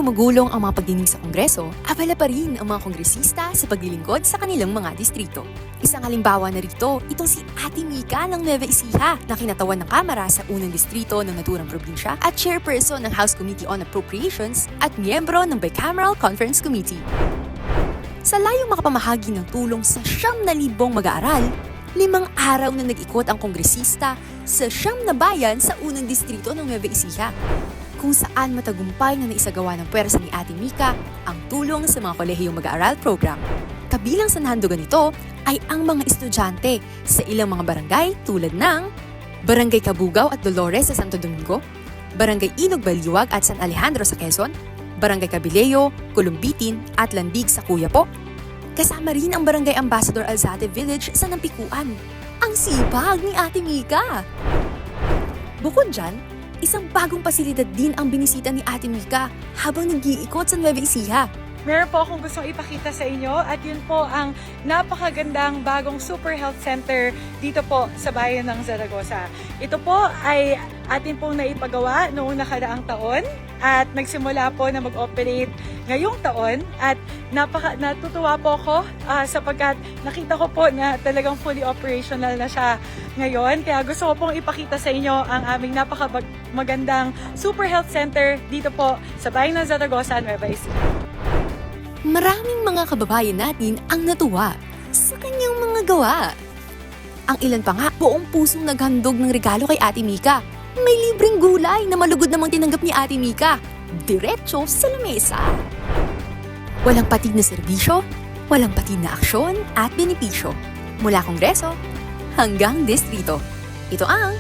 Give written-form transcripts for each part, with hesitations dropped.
gumugulong ang mga pagdinig sa Kongreso, abala pa rin ang mga kongresista sa paglilingkod sa kanilang mga distrito. Isang halimbawa na rito, itong si Ate Mika ng Nueva Ecija na kinatawan ng Kamara sa unang distrito ng naturang probinsya at chairperson ng House Committee on Appropriations at miyembro ng Bicameral Conference Committee. Sa layong makapamahagi ng tulong sa 9,000 mag-aaral, 5 araw na nag-ikot ang kongresista sa 9 na bayan sa unang distrito ng Nueva Ecija, kung saan matagumpay na naisagawa ng pwersa ni Ate Mika ang tulong sa mga kolehiyong mag-aaral program. Kabilang sa nahandugan nito ay ang mga estudyante sa ilang mga barangay tulad ng Barangay Kabugaw at Dolores sa Santo Domingo, Barangay Inog Baliwag at San Alejandro sa Quezon, Barangay Cabileo, Kulumbitin at Landig sa Cuyapo. Kasama rin ang Barangay Ambassador Alzate Village sa Nampikuan. Ang sipag ni Ate Mika! Bukod dyan, isang bagong pasilidad din ang binisita ni Ate Mika habang nag-iikot sa Nueva Ecija. Meron po akong gustong ipakita sa inyo at yun po ang napakagandang bagong Super Health Center dito po sa bayan ng Zaragoza. Ito po ay atin pong naipagawa noong nakaraang taon at nagsimula po na mag-operate ngayong taon at natutuwa po ako sapagkat nakita ko po na talagang fully operational na siya ngayon. Kaya gusto ko pong ipakita sa inyo ang aming napaka-magandang Super Health Center dito po sa bayan ng Zaragoza, Nueva Ecija. Maraming mga kababayan natin ang natuwa sa kanyang mga gawa. Ang ilan pa nga buong pusong naghandog ng regalo kay Ate Mika. May libreng gulay na malugod namang tinanggap ni Ate Mika. Diretso sa lamesa. Walang patid na serbisyo, walang patid na aksyon at benepisyo. Mula Kongreso hanggang distrito. Ito ang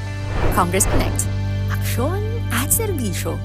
Congress Connect. Aksyon at serbisyo.